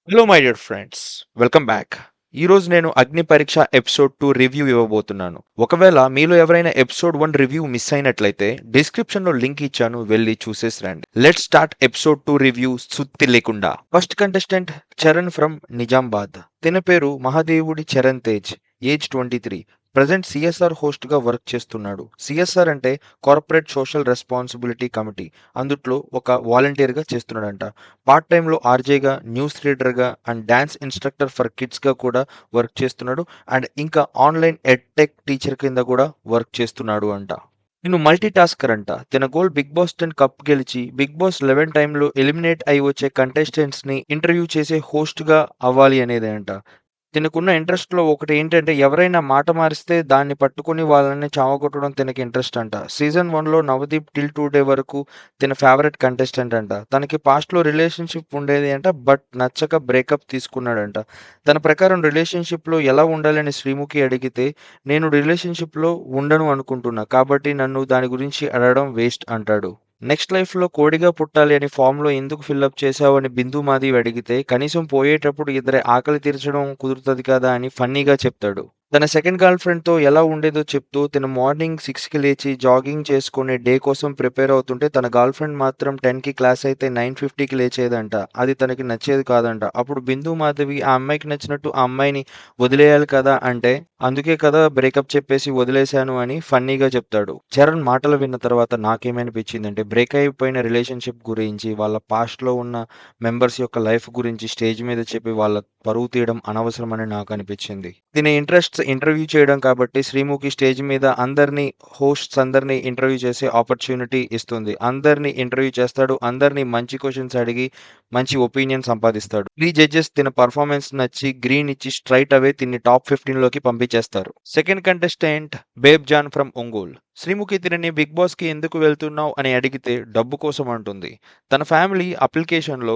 Hello my dear friends, welcome back. ఈరోజు నేను అగ్ని పరీక్ష ఎపిసోడ్ 2 రివ్యూ ఇవ్వబోతున్నాను. ఒకవేళ మీలో ఎవరైనా ఎపిసోడ్ 1 రివ్యూ మిస్ అయినట్లయితే డిస్క్రిప్షన్ లో లింక్ ఇచ్చాను, వెళ్ళి చూసేసి రండి. లెట్స్ స్టార్ట్ ఎపిసోడ్ 2 రివ్యూ సుత్తి లేకుండా. First contestant Charan from Nizamabad. తిన పేరు మహాదేవుడి Charan Tej. Age 23. Present CSR host గా వర్క్ చేస్తున్నాడు. సిఎస్ఆర్ అంటే కార్పొరేట్ సోషల్ రెస్పాన్సిబిలిటీ కమిటీ. అందుట్లో ఒక వాలంటీర్ గా చేస్తున్నాడంట. పార్ట్ టైంలో ఆర్జేగా, న్యూస్ రీడర్గా అండ్ డాన్స్ ఇన్స్ట్రక్టర్ ఫర్ కిడ్స్గా కూడా వర్క్ చేస్తున్నాడు. అండ్ ఇంకా ఆన్లైన్ ఎడ్టెక్ టీచర్ కింద కూడా వర్క్ చేస్తున్నాడు అంట. నేను మల్టీ టాస్కర్ అంట. తన గోల్ బిగ్ బాస్ 10 కప్ గెలిచి బిగ్ బాస్ 11 టైంలో ఎలిమినేట్ అయి వచ్చే కంటెస్టెంట్స్ ని ఇంటర్వ్యూ చేసే హోస్ట్ గా అవ్వాలి అనేదే అంట. తినకున్న ఇంట్రెస్ట్‌లో ఒకటేంటంటే ఎవరైనా మాట మారిస్తే దాన్ని పట్టుకొని వాళ్ళని చావగొట్టడం తినకి ఇంట్రెస్ట్ అంట. సీజన్ 1లో నవదీప్ టిల్ టుడే వరకు తిన ఫేవరెట్ కంటెస్టెంట్ అంట. తనకి పాస్ట్‌లో రిలేషన్‌షిప్ ఉండేది అంట. బట్ నచ్చక బ్రేకప్ తీసుకున్నాడంట. తన ప్రకారం రిలేషన్‌షిప్‌లో ఎలా ఉండాలని శ్రీముఖి అడిగితే, "నేను రిలేషన్‌షిప్‌లో ఉండను అనుకుంటున్నా. కాబట్టి నన్ను దాని గురించి అడగడం వేస్ట్" అంటాడు. నెక్స్ట్ లైఫ్‌లో కోడిగా పుట్టాలి అని ఫామ్‌లో ఎందుకు ఫిల్లప్ చేశావని బిందు మాధవి అడిగితే, కనీసం పోయేటప్పుడు ఇద్దరి ఆకలి తీర్చడం కుదురుతది కదా అని ఫన్నీగా చెప్తాడు. తన సెకండ్ గర్ల్ ఫ్రెండ్‌తో ఎలా ఉండేదో చెప్తూ, తను మార్నింగ్ 6కి లేచి జాగింగ్ చేసుకొని డే కోసం ప్రిపేర్ అవుతుంటే, తన గర్ల్ ఫ్రెండ్ మాత్రం 10కి క్లాస్ అయితే 9:50కి లేచేదంట. అది తనకి నచ్చేది కాదంట. అప్పుడు బిందు మాధవి ఆ అమ్మాయికి నచ్చినట్టు ఆ అమ్మాయిని వదిలేయాలి కదా అంటే, అందుకే కదా బ్రేకప్ చెప్పేసి వదిలేశాను అని ఫన్నీగా చెప్తాడు. చరణ్ మాటలు విన్న తర్వాత నాకేమనిపించిందంటే, బ్రేక్ అయిపోయిన రిలేషన్‌షిప్ గురించి, వాళ్ళ పాస్ట్‌లో ఉన్న మెంబర్స్ యొక్క లైఫ్ గురించి స్టేజ్ మీద చెప్పి వాళ్ళ పరువు తీయడం అనవసరమని నాకనిపించింది. దీని ఇంట్రెస్ట్స్ ఇంటర్వ్యూ చేయడం కాబట్టి శ్రీముఖి స్టేజ్ మీద హోస్ట్స్ అందరిని ఇంటర్వ్యూ చేసే ఆపర్చునిటీ ఇస్తుంది. అందరిని ఇంటర్వ్యూ చేస్తాడు. అందరిని మంచి క్వెషన్స్ అడిగి మంచి ఒపీనియన్ సంపాదిస్తాడు. 3 జడ్జెస్ తిన పర్ఫార్మెన్స్ నచ్చి గ్రీన్ ఇచ్చి స్ట్రైట్ అవే తిన్ని టాప్ 15 లోకి పంపించేస్తారు. సెకండ్ కంటెస్టెంట్ బేబ్ జాన్ ఫ్రమ్ ఒంగోల్. శ్రీముఖి తినని బిగ్ బాస్ కి ఎందుకు వెళ్తున్నావు అని అడిగితే డబ్బు కోసం అంటుంది. తన ఫ్యామిలీ అప్లికేషన్‌లో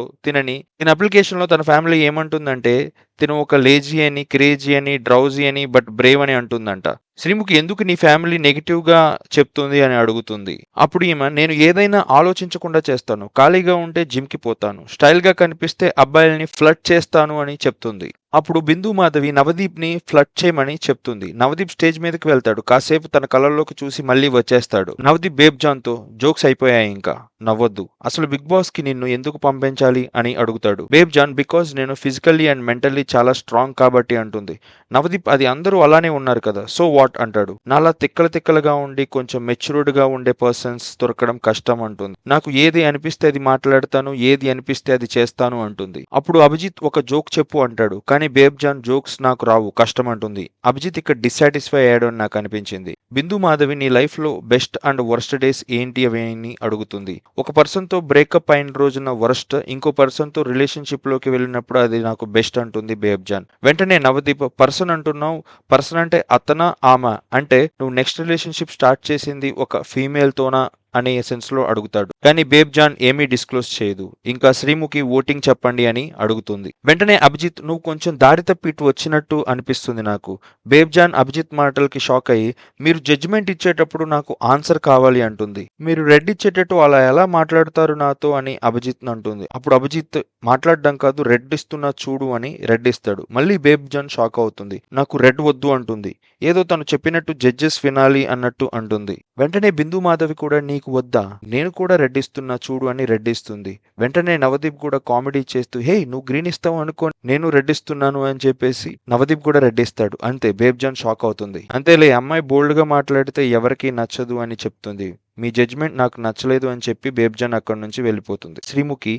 తన ఫ్యామిలీ ఏమంటుందంటే, తిను ఒక లేజీ అని, క్రేజీ అని, డ్రౌజీ అని, బట్ బ్రేవ్ అని అంటుందంట. శ్రీముఖి ఎందుకు నీ ఫ్యామిలీ నెగెటివ్‌గా చెప్తుంది అని అడుగుతుంది. అప్పుడు ఈమె, నేను ఏదైనా ఆలోచించకుండా చేస్తాను. ఖాళీగా ఉంటే జిమ్‌కి పోతాను. స్టైల్‌గా కనిపిస్తే అబ్బాయిలని ఫ్లర్ట్ చేస్తాను అని చెప్తుంది. అప్పుడు బిందు మాధవి నవదీప్‌ని ఫ్లర్ట్ చేయమని చెప్తుంది. నవదీప్ స్టేజ్ మీదకి వెళ్తాడు. కాసేపు తన కళ్ళల్లోకి చూసి మళ్ళీ వచ్చేస్తాడు. నవదీప్ బేబ్ జాన్‌తో, జోక్స్ అయిపోయాయి ఇంకా. నవ్వొద్దు. అసలు బిగ్ బాస్‌కి నిన్ను ఎందుకు పంపించాలి అని అడుగుతాడు. బేబ్ జాన్, బికాజ్ నేను ఫిజికల్లీ అండ్ మెంటల్లీ చాలా స్ట్రాంగ్ కాబట్టి అంటుంది. నవదీప్, అది అందరూ అలానే ఉన్నారు కదా, సో వాట్ అంటాడు. నాలా తిక్కలుగా ఉండి కొంచెం మెచ్యూర్డ్ గా ఉండే పర్సన్స్ దొరకడం కష్టం అంటుంది. నాకు ఏది అనిపిస్తే అది మాట్లాడతాను, ఏది అనిపిస్తే అది చేస్తాను అంటుంది. అప్పుడు అభిజిత్ ఒక జోక్ చెప్పు అంటాడు. కానీ బేబ్ జాన్, జోక్స్ నాకు రావు, కష్టం అంటుంది. అభిజిత్ ఇక్కడ డిస్సాటిస్ఫై అయ్యాడు అని నాకు అనిపించింది. బిందు మాధవి నీ లైఫ్ లో బెస్ట్ అండ్ వర్స్ట్ డేస్ ఏంటి అవి అని అడుగుతుంది. ఒక పర్సన్ తో బ్రేకప్ అయిన రోజున వర్స్ట్, ఇంకో పర్సన్ తో రిలేషన్షిప్ లోకి వెళ్ళినప్పుడు అది నాకు బెస్ట్ అంటుంది బేబ్ జాన్. వెంటనే నవదీప్, పర్సన్ అంటున్నావు, పర్సన్ అంటే అతనా ఆమా, అంటే నువ్వు నెక్స్ట్ రిలేషన్షిప్ స్టార్ట్ చేసింది ఒక ఫీమేల్ తోనా అనే సెన్స్ లో అడుగుతాడు. కానీ బేబ్ జాన్ ఏమీ డిస్క్లోజ్ చేయదు. ఇంకా శ్రీముఖి ఓటింగ్ చెప్పండి అని అడుగుతుంది. వెంటనే అభిజిత్, నువ్వు కొంచెం దారి తప్పి ఇటు వచ్చినట్టు అనిపిస్తుంది నాకు. బేబ్ జాన్ అభిజిత్ మాటలకి షాక్ అయ్యి, మీరు జడ్జిమెంట్ ఇచ్చేటప్పుడు నాకు ఆన్సర్ కావాలి అంటుంది. మీరు రెడ్ ఇచ్చేటట్టు అలా ఎలా మాట్లాడతారు నాతో అని అభిజిత్ అంటుంది. అప్పుడు అభిజిత్, మాట్లాడడం కాదు, రెడ్ ఇస్తున్నా చూడు అని రెడ్ ఇస్తాడు. మళ్ళీ బేబ్ జాన్ షాక్ అవుతుంది. నాకు రెడ్ వద్దు అంటుంది. ఏదో తను చెప్పినట్టు జడ్జెస్ వినాలి అన్నట్టు అంటుంది. వెంటనే బిందు మాధవి కూడా, నీకు వద్దా, నేను కూడా రెడ్ ఇస్తున్నా చూడు అని రెడ్ ఇస్తుంది. వెంటనే నవదీప్ కూడా కామెడీ చేస్తూ, హే నువ్వు గ్రీన్ ఇస్తావు అనుకో, నేను రెడ్ ఇస్తున్నాను అని చెప్పేసి నవదీప్ కూడా రెడ్ ఇస్తాడు. అంతే, బేబ్ జాన్ షాక్ అవుతుంది. అంతేలే, అమ్మాయి బోల్డ్ గా మాట్లాడితే ఎవరికీ నచ్చదు అని చెప్తుంది. మీ జడ్జ్మెంట్ నాకు నచ్చలేదు అని చెప్పి బేబ్ జాన్ అక్కడి నుంచి వెళ్ళిపోతుంది. శ్రీముఖి,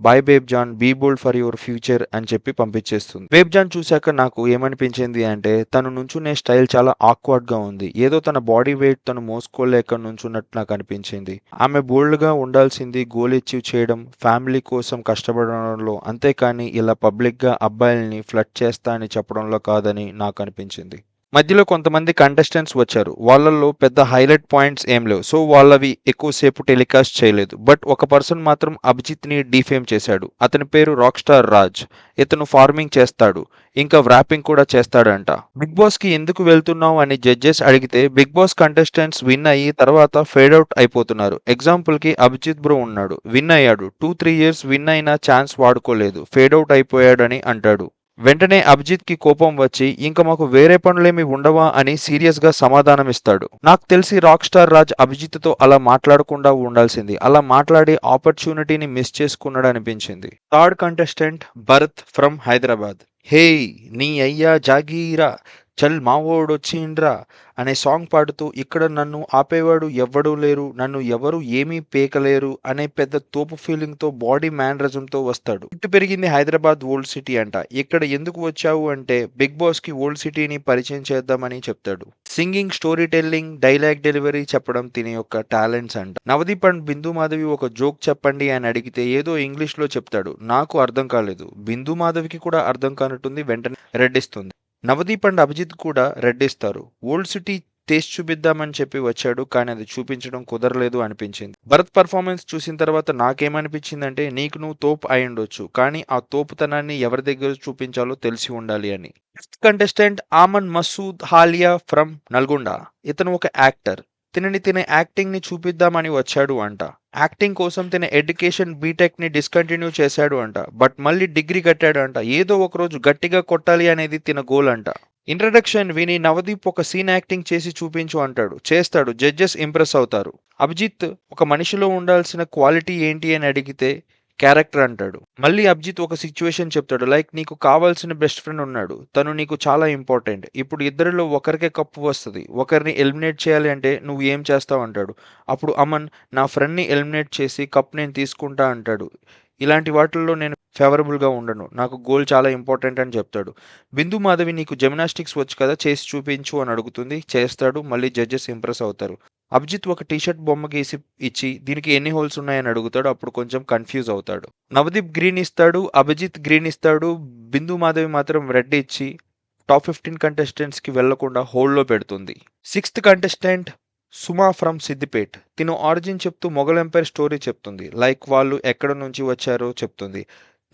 బాయ్ బేబ్ జాన్, be bold for your future అని చెప్పి పంపించేస్తుంది. బేబ్ జాన్ చూశాక నాకు ఏమనిపించింది అంటే, తను నుంచునే స్టైల్ చాలా ఆక్వర్డ్ గా ఉంది. ఏదో తన బాడీ వెయిట్ తను మోసుకోలేక నుంచున్నట్టు నాకు అనిపించింది. ఆమె బోల్డ్ గా ఉండాల్సింది గోల్ అచీవ్ చేయడం, ఫ్యామిలీ కోసం కష్టపడడంలో, అంతేకాని ఇలా పబ్లిక్ గా అబ్బాయిల్ని ఫ్లర్ట్ చేస్తా అని చెప్పడంలో కాదని నాకు అనిపించింది. మధ్యలో కొంతమంది కంటెస్టెంట్స్ వచ్చారు. వాళ్ళల్లో పెద్ద హైలైట్ పాయింట్స్ ఏం లేవు. సో వాళ్ళవి ఎక్కువసేపు టెలికాస్ట్ చేయలేదు. బట్ ఒక పర్సన్ మాత్రం అభిజిత్‌ని డీఫేమ్ చేశాడు. అతని పేరు రాక్ స్టార్ రాజ్. ఇతను ఫార్మింగ్ చేస్తాడు. ఇంకా వ్రాపింగ్ కూడా చేస్తాడంట. బిగ్ బాస్‌కి ఎందుకు వెళ్తున్నావు అని జడ్జెస్ అడిగితే బిగ్ బాస్ కంటెస్టెంట్స్ విన్ అయ్యి తర్వాత ఫేడ్ ఔట్ అయిపోతున్నారు. ఎగ్జాంపుల్‌కి అభిజిత్ బ్రో ఉన్నాడు. విన్ అయ్యాడు. 2-3 ఇయర్స్ విన్ అయినా ఛాన్స్ వాడుకోలేదు. ఫేడ్ ఔట్ అయిపోయాడని అంటాడు. వెంటనే అభిజిత్‌కి కోపం వచ్చి ఇంక మాకు వేరే పనులేమి ఉండవా అని సీరియస్‌గా సమాధానమిస్తాడు. నాకు తెలిసి రాక్ స్టార్ రాజ్ అభిజిత్‌తో అలా మాట్లాడకుండా ఉండాల్సింది. అలా మాట్లాడే ఆపర్చునిటీని మిస్ చేసుకున్నాడనిపించింది. Third contestant Bharath from Hyderabad. Hey నీ అయ్యా జాగీరా చల్ మావోడొచ్చిండ్రా అనే సాంగ్ పాడుతూ ఇక్కడ నన్ను ఆపేవాడు ఎవ్వడూ లేరు, నన్ను ఎవరు ఏమీ పేకలేరు అనే పెద్ద తోపు ఫీలింగ్‌తో బాడీ మేనరిజంతో వస్తాడు. పుట్టి పెరిగింది హైదరాబాద్ ఓల్డ్ సిటీ అంట. ఇక్కడ ఎందుకు వచ్చావు అంటే బిగ్ బాస్‌కి ఓల్డ్ సిటీని పరిచయం చేద్దామని చెప్తాడు. Singing, story telling, dialogue delivery చెప్పడం తినే యొక్క టాలెంట్స్ అంట. నవదీప్ అండ్ బిందు మాధవి ఒక జోక్ చెప్పండి అని అడిగితే ఏదో ఇంగ్లీష్‌లో చెప్తాడు. నాకు అర్థం కాలేదు. బిందు మాధవికి కూడా అర్థం కానట్టుంది. వెంటనే రెడ్ ఇస్తుంది. నవదీప్ అండ్ అభిజిత్ కూడా రెడ్ ఇస్తారు. ఓల్డ్ సిటీ టేస్ట్ చూపిద్దామని చెప్పి వచ్చాడు. కానీ అది చూపించడం కుదరలేదు అనిపించింది. భరత్ పర్ఫార్మెన్స్ చూసిన తర్వాత నాకేమనిపించిందంటే నీకు నువ్వు తోపు అయ్యుండొచ్చు. కానీ ఆ తోపుతనాన్ని ఎవరి దగ్గర చూపించాలో తెలిసి ఉండాలి అని. Fifth contestant Aman Masood Haliya from Nalgonda. ఇతను ఒక యాక్టర్. తిన యాక్టింగ్ ని చూపిద్దామని వచ్చాడు అంట. యాక్టింగ్ కోసం తిన ఎడ్యుకేషన్ బీటెక్ ని డిస్కంటిన్యూ చేశాడు అంట. బట్ మళ్ళీ డిగ్రీ కట్టాడు అంట. ఏదో ఒక రోజు గట్టిగా కొట్టాలి అనేది తిన గోల్ అంట. ఇంట్రడక్షన్ విని నవదీప్ ఒక సీన్ యాక్టింగ్ చేసి చూపించు అంటాడు. చేస్తాడు. జడ్జెస్ ఇంప్రెస్ అవుతారు. అభిజిత్ ఒక మనిషిలో ఉండాల్సిన క్వాలిటీ ఏంటి అని అడిగితే క్యారెక్టర్ అంటాడు. మళ్ళీ అభిజిత్ ఒక సిచ్యువేషన్ చెప్తాడు. లైక్ నీకు కావాల్సిన బెస్ట్ ఫ్రెండ్ ఉన్నాడు. తను నీకు చాలా ఇంపార్టెంట్. ఇప్పుడు ఇద్దరిలో ఒకరికే కప్పు వస్తుంది. ఒకరిని ఎలిమినేట్ చేయాలి అంటే నువ్వు ఏం చేస్తావు అంటాడు. అప్పుడు అమన్ నా ఫ్రెండ్ని ఎలిమినేట్ చేసి కప్ నేను తీసుకుంటా అంటాడు. ఇలాంటి వాటిల్లో నేను ఫేవరబుల్గా ఉండను. నాకు గోల్ చాలా ఇంపార్టెంట్ అని చెప్తాడు. బిందు మాధవి నీకు జిమ్నాస్టిక్స్ వచ్చు కదా చేసి చూపించు అని అడుగుతుంది. చేస్తాడు. మళ్ళీ జడ్జెస్ ఇంప్రెస్ అవుతారు. అభిజిత్ ఒక టీషర్ట్ బొమ్మ గీసి ఇచ్చి దీనికి ఎన్ని హోల్స్ ఉన్నాయని అడుగుతాడు. అప్పుడు కొంచెం కన్ఫ్యూజ్ అవుతాడు. నవదీప్ గ్రీన్ ఇస్తాడు. అభిజిత్ గ్రీన్ ఇస్తాడు. బిందు మాధవి మాత్రం రెడ్ ఇచ్చి టాప్ 15 కంటెస్టెంట్స్ కి వెళ్లకుండా హోల్డ్లో పెడుతుంది. Sixth contestant Suma from Siddipet. తిను ఆరిజిన్ చెప్తూ మొఘల్ ఎంపైర్ స్టోరీ చెప్తుంది. లైక్ వాళ్ళు ఎక్కడ నుంచి వచ్చారో చెప్తుంది.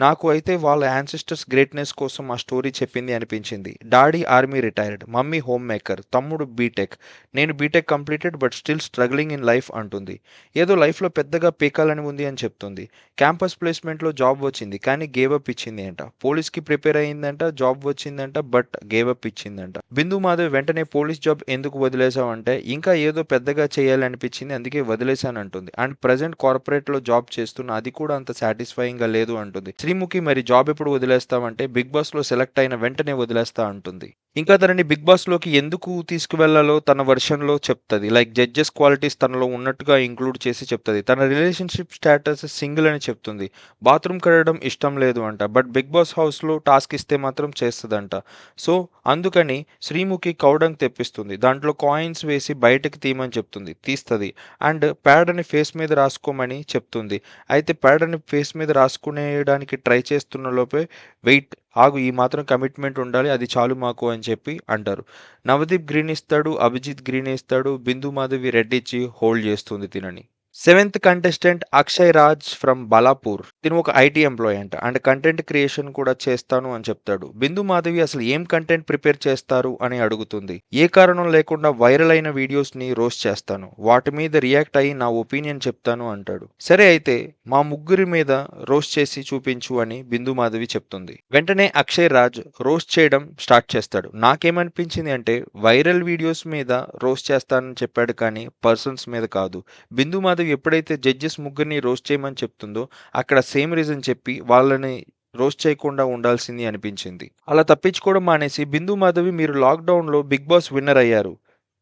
నాకు అయితే వాళ్ళ యాన్సిస్టర్స్ గ్రేట్నెస్ కోసం ఆ స్టోరీ చెప్పింది అనిపించింది. Daddy army retired, mummy home maker, తమ్ముడు బీటెక్, నేను BTech completed but still struggling in life అంటుంది. ఏదో లైఫ్లో పెద్దగా పీకాలని ఉంది అని చెప్తుంది. క్యాంపస్ ప్లేస్మెంట్లో జాబ్ వచ్చింది కానీ గేవప్ ఇచ్చింది అంట. పోలీస్కి ప్రిపేర్ అయ్యిందంట, జాబ్ వచ్చిందంట బట్ గేవప్ ఇచ్చిందంట. బిందు మాధవ్ వెంటనే పోలీస్ జాబ్ ఎందుకు వదిలేసావు అంటే ఇంకా ఏదో పెద్దగా చేయాలనిపించింది అందుకే వదిలేశానంటుంది. అండ్ ప్రజెంట్ కార్పొరేట్లో జాబ్ చేస్తున్న అది కూడా అంత సాటిస్ఫైయింగ్గా లేదు అంటుంది. శ్రీముఖి మరి జాబ్ ఎప్పుడు వదిలేస్తావంటే బిగ్ బాస్ లో సెలెక్ట్ అయిన వెంటనే వదిలేస్తా అంటుంది. ఇంకా తనని బిగ్ బాస్ లోకి ఎందుకు తీసుకువెళ్లాలో తన వర్షన్ లో చెప్తుంది. లైక్ జడ్జెస్ క్వాలిటీస్ తనలో ఉన్నట్టుగా ఇంక్లూడ్ చేసి చెప్తుంది. తన రిలేషన్షిప్ స్టేటస్ సింగిల్ అని చెప్తుంది. బాత్రూమ్ కడగడం ఇష్టం లేదు అంట. బట్ బిగ్ బాస్ హౌస్ లో టాస్క్ ఇస్తే మాత్రం చేస్తుందంట. సో అందుకని శ్రీముఖి కౌడంగ్ తెప్పిస్తుంది. దాంట్లో కాయిన్స్ వేసి బయటకు తీయమని చెప్తుంది. తీస్తుంది. అండ్ ప్యాడ్ అని ఫేస్ మీద రాసుకోమని చెప్తుంది. అయితే ప్యాడ్ అని ఫేస్ మీద రాసుకునేయడానికి ట్రై చేస్తున్న లోపే వెయిట్ ఆగు ఈ మాత్రం కమిట్మెంట్ ఉండాలి అది చాలు మాకు అని చెప్పి అంటారు. నవదీప్ గ్రీన్ ఇస్తాడు. అభిజిత్ గ్రీన్ ఇస్తాడు. బిందు మాధవి రెడ్ ఇచ్చి హోల్డ్ చేస్తుంది తినని. Seventh contestant Akshay Raj from Balapur. తిను ఒక ఐటీ ఎంప్లాయ్ అంట. అండ్ కంటెంట్ క్రియేషన్ కూడా చేస్తాను అని చెప్తాడు. బిందు మాధవి అసలు ఏం కంటెంట్ ప్రిపేర్ చేస్తారు అని అడుగుతుంది. ఏ కారణం లేకుండా వైరల్ అయిన వీడియోస్ ని రోస్ట్ చేస్తాను. వాటి మీద రియాక్ట్ అయ్యి నా ఒపీనియన్ చెప్తాను అంటాడు. సరే అయితే మా ముగ్గురి మీద రోస్ట్ చేసి చూపించు అని బిందు మాధవి చెప్తుంది. వెంటనే అక్షయ్ రాజ్ రోస్ట్ చేయడం స్టార్ట్ చేస్తాడు. నాకేమనిపించింది అంటే వైరల్ వీడియోస్ మీద రోస్ట్ చేస్తానని చెప్పాడు కానీ పర్సన్స్ మీద కాదు. బిందు మాధవి ఎప్పుడైతే జడ్జెస్ ముగ్గురిని రోస్ట్ చేయమని చెప్తుందో అక్కడ సేమ్ రీజన్ చెప్పి వాళ్ళని రోస్ట్ చేయకుండా ఉండాల్సింది అనిపించింది. అలా తప్పించుకోవడం మానేసి బిందు మాధవి మీరు లాక్డౌన్లో బిగ్ బాస్ విన్నర్ అయ్యారు.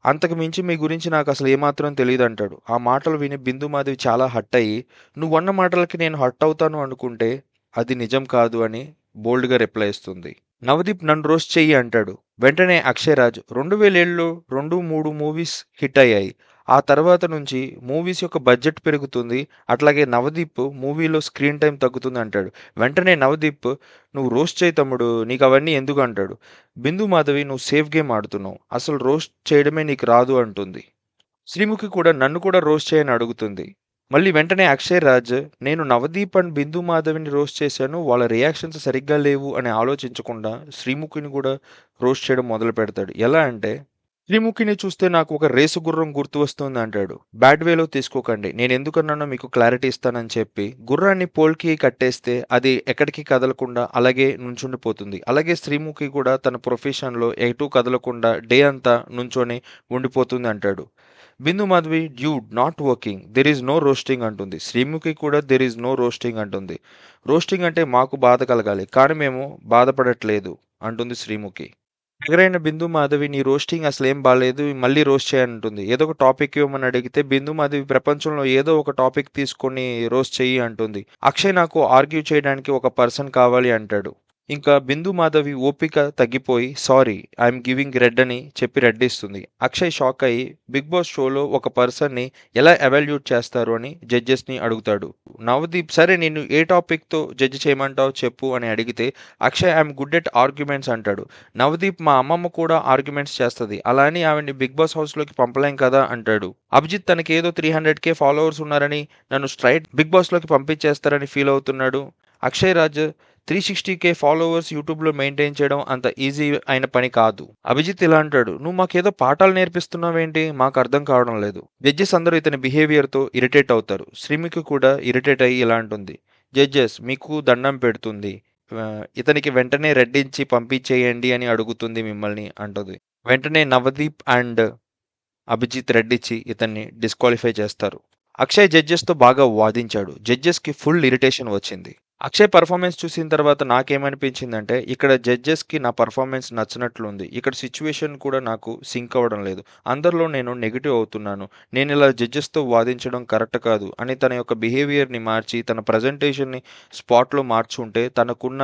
అంతకు మించి మీ గురించి నాకు అసలు ఏమాత్రం తెలియదు అంటాడు. ఆ మాటలు విని బిందు మాధవి చాలా హట్ అయ్యి నువ్వన్న మాటలకి నేను హట్ అవుతాను అనుకుంటే అది నిజం కాదు అని బోల్డ్గా రిప్లై ఇస్తుంది. నవదీప్ నన్ను రోస్ట్ చెయ్యి అంటాడు. వెంటనే అక్షయ్ రాజ్ 2007లో 2-3 మూవీస్ హిట్ అయ్యాయి. ఆ తర్వాత నుంచి మూవీస్ యొక్క బడ్జెట్ పెరుగుతుంది. అట్లాగే నవదీప్ మూవీలో స్క్రీన్ టైమ్ తగ్గుతుంది అంటాడు. వెంటనే నవదీప్ "నువ్వు రోస్ట్ చెయ్యి తమ్ముడు. నీకవన్నీ ఎందుకు" అంటాడు. బిందు మాధవి "నువ్వు సేఫ్ గేమ్ ఆడుతున్నావు. అసలు రోస్ట్ చేయడమే నీకు రాదు" అంటుంది. శ్రీముఖి కూడా నన్ను కూడా రోస్ట్ చేయని అడుగుతుంది. మళ్ళీ వెంటనే అక్షయ్ రాజ్ "నేను నవదీప్ అండ్ బిందు మాధవిని రోస్ట్ చేశాను. వాళ్ళ రియాక్షన్స్ సరిగ్గా లేవు" అని ఆలోచించకుండా శ్రీముఖిని కూడా రోస్ట్ చేయడం మొదలుపెడతాడు. ఎలా అంటే "శ్రీముఖిని చూస్తే నాకు ఒక రేసు గుర్రం గుర్తు వస్తుంది" అంటాడు. "బ్యాడ్ వేలో తీసుకోకండి. నేనెందుకన్నానో మీకు క్లారిటీ ఇస్తానని" చెప్పి గుర్రాన్ని పోల్‌కి కట్టేస్తే అది ఎక్కడికి కదలకుండా అలాగే నుంచుండిపోతుంది. అలాగే శ్రీముఖి కూడా తన ప్రొఫెషన్‌లో ఎటూ కదలకుండా డే అంతా నుంచొని ఉండిపోతుంది అంటాడు. Bindu Madhavi "dude not working. There is no roasting" అంటుంది. శ్రీముఖి కూడా "దెర్ ఈజ్ నో రోస్టింగ్" అంటుంది. "రోస్టింగ్ అంటే మాకు బాధ కలగాలి. కానీ మేము బాధపడట్లేదు" అంటుంది శ్రీముఖి. ఎదురైన బిందు మాధవి "నీ రోస్టింగ్ అసలేం బాలేదు. మళ్ళీ రోస్ట్ చెయ్యి" అంటుంది. ఏదో ఒక టాపిక్ ఇవ్వమని అడిగితే బిందు మాధవి "ప్రపంచంలో ఏదో ఒక టాపిక్ తీసుకొని రోస్ట్ చెయ్యి" అంటుంది. "అక్షయ్ నాకు ఆర్గ్యూ చేయడానికి ఒక పర్సన్ కావాలి" అంటాడు. ఇంకా బిందు మాధవి ఓపిక తగ్గిపోయి "సారీ ఐయామ్ గివింగ్ రెడ్" అని చెప్పి రెడ్ ఇస్తుంది. అక్షయ్ షాక్ అయ్యి బిగ్ బాస్ షోలో ఒక పర్సన్‌ని ఎలా ఎవాల్యూట్ చేస్తారు అని జడ్జెస్‌ని అడుగుతాడు. నవదీప్ "సరే నిన్ను ఏ టాపిక్‌తో జడ్జ్ చేయమంటావు చెప్పు" అని అడిగితే Akshay "I'm good at arguments" అంటాడు. నవదీప్ "మా అమ్మమ్మ కూడా ఆర్గ్యుమెంట్స్ చేస్తది. అలా అని ఆవిడని బిగ్ బాస్ హౌస్‌లోకి పంపలేం కదా" అంటాడు. అభిజిత్ తనకేదో 300K ఫాలోవర్స్ ఉన్నారని నన్ను స్ట్రెయిట్ బిగ్ బాస్‌లోకి పంపించేస్తారని ఫీల్ అవుతున్నాడు. అక్షయ్ రాజ్ 360K ఫాలోవర్స్ యూట్యూబ్‌లో మెయింటైన్ చేయడం అంత ఈజీ అయిన పని కాదు. అభిజిత్ ఇలా అంటాడు "నువ్వు మాకేదో పాఠాలు నేర్పిస్తున్నావేంటి? మాకు అర్థం కావడం లేదు." జడ్జెస్ అందరూ ఇతని బిహేవియర్‌తో ఇరిటేట్ అవుతారు. శ్రీముఖి కూడా ఇరిటేట్ అయ్యి ఇలా అంటుంది "జడ్జెస్ మీకు దండం పెడుతుంది. ఇతనికి వెంటనే రెడ్ ఇచ్చి పంపించేయండి అని అడుగుతుంది మిమ్మల్ని" అంటుంది. వెంటనే నవదీప్ అండ్ అభిజిత్ రెడ్ ఇచ్చి ఇతన్ని డిస్‌క్వాలిఫై చేస్తారు. అక్షయ్ జడ్జెస్‌తో బాగా వాదించాడు. జడ్జెస్‌కి ఫుల్ ఇరిటేషన్ వచ్చింది. అక్షయ్ పెర్ఫార్మెన్స్ చూసిన తర్వాత నాకేమనిపించిందంటే ఇక్కడ జడ్జెస్‌కి నా పెర్ఫార్మెన్స్ నచ్చినట్లుంది. ఇక్కడ సిట్యుయేషన్ కూడా నాకు సింక్ అవ్వడం లేదు. అందరిలో నేను నెగెటివ్ అవుతున్నాను. నేనిలా జడ్జెస్‌తో వాదించడం కరెక్ట్ కాదు అని తన యొక్క బిహేవియర్‌ని మార్చి తన ప్రెజెంటేషన్‌ని స్పాట్‌లో మార్చుంటే తనకున్న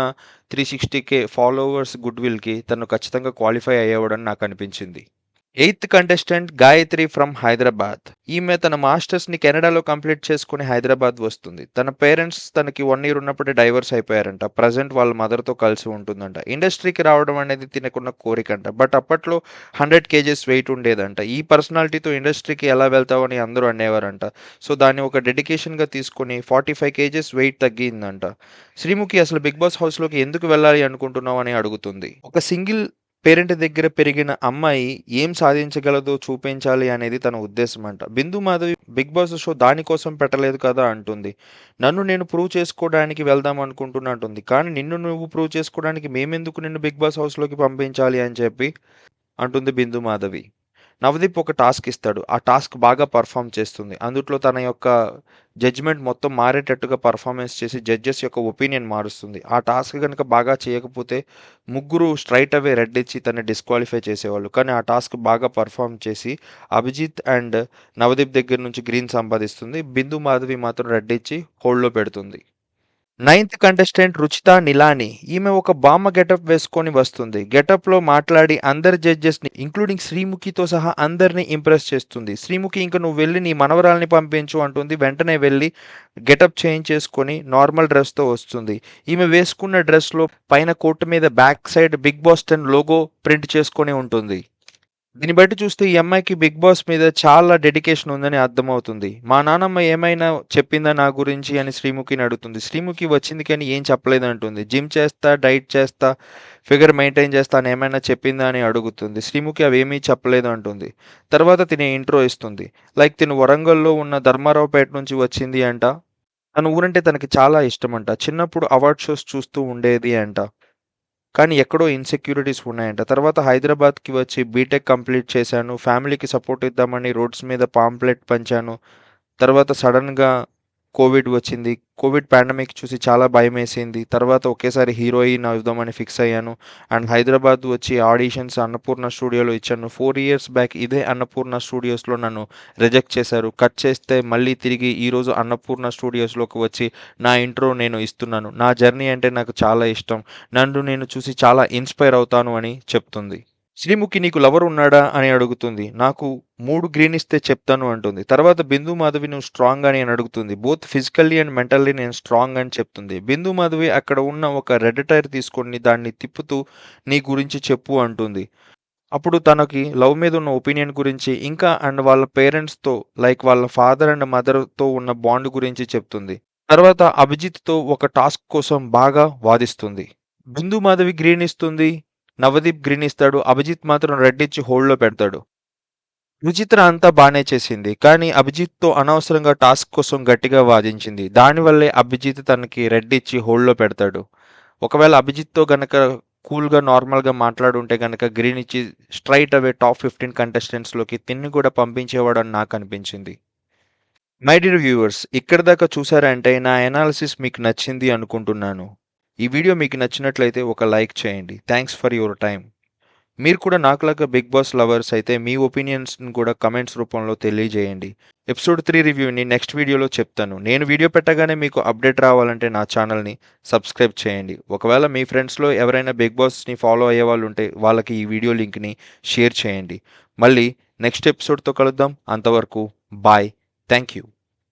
360K ఫాలోవర్స్ గుడ్ విల్‌కి తను ఖచ్చితంగా క్వాలిఫై అయ్యేవాడని నాకనిపించింది. Eighth contestant Gayathri from Hyderabad. ఈమె తన మాస్టర్స్‌ని కెనడాలో కంప్లీట్ చేసుకొని హైదరాబాద్ వస్తుంది. తన పేరెంట్స్ తనకి 1 ఇయర్ ఉన్నప్పుడే డైవర్స్ అయిపోయారంట. ప్రెజెంట్ వాళ్ళ మదర్‌తో కలిసి ఉంటుందంట. ఇండస్ట్రీకి రావడం అనేది తినకున్న కోరికంట. బట్ అప్పట్లో 100 కేజెస్ వెయిట్ ఉండేదంట. ఈ పర్సనాలిటీతో ఇండస్ట్రీకి ఎలా వెళ్తావు అని అందరూ అనేవారంట. సో దాన్ని ఒక డెడికేషన్‌గా తీసుకొని 45 కేజెస్ వెయిట్ తగ్గిందంట. శ్రీముఖి "అసలు బిగ్ బాస్ హౌస్‌లోకి ఎందుకు వెళ్ళాలి అనుకుంటున్నావు" అని అడుగుతుంది. ఒక సింగిల్ పేరెంట్ దగ్గర పెరిగిన అమ్మాయి ఏం సాధించగలదో చూపించాలి అనేది తన ఉద్దేశమంట. బిందు మాధవి బిగ్ బాస్ షో దానికోసం పెట్టలేదు కదా అంటుంది. "నన్ను నేను ప్రూవ్ చేసుకోవడానికి వెళ్దాం అనుకుంటున్నా" అంటుంది. "కానీ నిన్ను నువ్వు ప్రూవ్ చేసుకోవడానికి మేమెందుకు నిన్ను బిగ్ బాస్ హౌస్‌లోకి పంపించాలి" అని చెప్పి అంటుంది బిందు మాధవి. నవదీప్ ఒక టాస్క్ ఇస్తాడు. ఆ టాస్క్ బాగా పర్ఫామ్ చేస్తుంది. అందుట్లో తన యొక్క జడ్జ్‌మెంట్ మొత్తం మారేటట్టుగా పర్ఫార్మెన్స్ చేసి జడ్జెస్ యొక్క ఒపీనియన్ మారుస్తుంది. ఆ టాస్క్ గనుక బాగా చేయకపోతే ముగ్గురు స్ట్రెయిట్ అవే రెడ్ ఇచ్చి తనని డిస్‌క్వాలిఫై చేసేవాళ్ళు. కానీ ఆ టాస్క్ బాగా పర్ఫామ్ చేసి అభిజిత్ అండ్ నవదీప్ దగ్గర నుంచి గ్రీన్ సంపాదిస్తుంది. బిందు మాధవి మాత్రం రెడ్ ఇచ్చి హోల్డ్‌లో పెడుతుంది. Ninth contestant Ruchitha Nilani. ఈమె ఒక బామ్మ గెటప్ వేసుకొని వస్తుంది. గెటప్‌లో మాట్లాడి అందరి జడ్జెస్‌ని ఇంక్లూడింగ్ శ్రీముఖితో సహా అందరిని ఇంప్రెస్ చేస్తుంది. శ్రీముఖి "ఇంక నువ్వు వెళ్లి నీ మనవరాల్ని పంపించు" అంటుంది. వెంటనే వెళ్లి గెటప్ చేంజ్ చేసుకొని నార్మల్ డ్రెస్‌తో వస్తుంది. ఈమె వేసుకున్న డ్రెస్‌లో పైన కోట్ మీద back side Bigg Boss 10 logo print చేసుకొని ఉంటుంది. దీన్ని బట్టి చూస్తే ఈ అమ్మాయికి బిగ్ బాస్ మీద చాలా డెడికేషన్ ఉందని అర్థమవుతుంది. "మా నాన్నమ్మ ఏమైనా చెప్పిందా నా గురించి" అని శ్రీముఖిని అడుగుతుంది. శ్రీముఖి వచ్చింది కానీ ఏం చెప్పలేదంటుంది. "జిమ్ చేస్తా, డైట్ చేస్తా, ఫిగర్ మెయింటైన్ చేస్తా అని ఏమైనా చెప్పిందా" అని అడుగుతుంది. శ్రీముఖి "అవేమీ చెప్పలేదు" అంటుంది. తర్వాత తినే ఇంట్రో ఇస్తుంది. లైక్ తిను వరంగల్‌లో ఉన్న ధర్మారావుపేట నుంచి వచ్చింది అంట. తన ఊరంటే తనకి చాలా ఇష్టమంట. చిన్నప్పుడు అవార్డ్ షోస్ చూస్తూ ఉండేది అంట. కానీ ఎక్కడో ఇన్‌సెక్యూరిటీస్ ఉన్నాయంట. తర్వాత హైదరాబాద్‌కి వచ్చి బీటెక్ కంప్లీట్ చేశాను. ఫ్యామిలీకి సపోర్ట్ ఇద్దామని రోడ్స్ మీద పాంప్లెట్ పంచాను. తర్వాత సడెన్‌గా కోవిడ్ వచ్చింది. కోవిడ్ పాండమిక్ చూసి చాలా భయమేసింది. తర్వాత ఒకేసారి హీరోయిన్ అవుదామని ఫిక్స్ అయ్యాను. అండ్ హైదరాబాద్ వచ్చి ఆడిషన్స్ అన్నపూర్ణ స్టూడియోలో ఇచ్చాను. 4 ఇయర్స్ బ్యాక్ ఇదే అన్నపూర్ణ స్టూడియోస్‌లో నన్ను రిజెక్ట్ చేశారు. కట్ చేస్తే మళ్ళీ తిరిగి ఈరోజు అన్నపూర్ణ స్టూడియోస్‌లోకి వచ్చి నా ఇంట్రో నేను ఇస్తున్నాను. నా జర్నీ అంటే నాకు చాలా ఇష్టం. నన్ను నేను చూసి చాలా ఇన్‌స్పైర్ అవుతాను అని చెప్తుంది. శ్రీముఖి నీకు లవర్ ఉన్నాడా అని అడుగుతుంది. నాకు 3 గ్రీన్ ఇస్తే చెప్తాను అంటుంది. తర్వాత బిందు మాధవి నువ్వు స్ట్రాంగ్ అని అడుగుతుంది. బోత్ ఫిజికల్లీ అండ్ మెంటల్లీ నేను స్ట్రాంగ్ అని చెప్తుంది. బిందు మాధవి అక్కడ ఉన్న ఒక రెడ్ టైర్ తీసుకొని దాన్ని తిప్పుతూ నీ గురించి చెప్పు అంటుంది. అప్పుడు తనకి లవ్ మీద ఉన్న ఒపీనియన్ గురించి ఇంకా అండ్ వాళ్ళ పేరెంట్స్‌తో లైక్ వాళ్ళ ఫాదర్ అండ్ మదర్‌తో ఉన్న బాండ్ గురించి చెప్తుంది. తర్వాత అభిజిత్‌తో ఒక టాస్క్ కోసం బాగా వాదిస్తుంది. బిందు మాధవి గ్రీన్ ఇస్తుంది. నవదీప్ గ్రీన్ ఇస్తాడు. అభిజిత్ మాత్రం రెడ్ ఇచ్చి హోల్డ్‌లో పెడతాడు. రుచిత్ర అంతా బానే చేసింది. కానీ అభిజిత్‌తో అనవసరంగా టాస్క్ కోసం గట్టిగా వాదించింది. దానివల్లే అభిజిత్ తనకి రెడ్ ఇచ్చి హోల్డ్‌లో పెడతాడు. ఒకవేళ అభిజిత్‌తో గనక కూల్‌గా, నార్మల్‌గా మాట్లాడుంటే గనక గ్రీన్ ఇచ్చి స్ట్రెయిట్ అవే టాప్ 15 కంటెస్టెంట్స్‌లోకి తిన్ని కూడా పంపించేవాడని నాకనిపించింది. మై డియర్ వ్యూవర్స్, ఇక్కడి దాకా చూసారంటే నా అనాలిసిస్ మీకు నచ్చింది అనుకుంటున్నాను. ఈ వీడియో మీకు నచ్చినట్లయితే ఒక లైక్ చేయండి. Thanks for your time. మీరు కూడా నాకులాగా బిగ్ బాస్ లవర్స్ అయితే మీ ఒపీనియన్స్‌ని కూడా కమెంట్స్ రూపంలో తెలియజేయండి. ఎపిసోడ్ 3 రివ్యూని నెక్స్ట్ వీడియోలో చెప్తాను. నేను వీడియో పెట్టగానే మీకు అప్డేట్ రావాలంటే నా ఛానల్‌ని సబ్స్క్రైబ్ చేయండి. ఒకవేళ మీ ఫ్రెండ్స్‌లో ఎవరైనా బిగ్ బాస్‌ని ఫాలో అయ్యేవాళ్ళు ఉంటే వాళ్ళకి ఈ వీడియో లింక్‌ని షేర్ చేయండి. మళ్ళీ నెక్స్ట్ ఎపిసోడ్‌తో కలుద్దాం. అంతవరకు బాయ్. Thank you.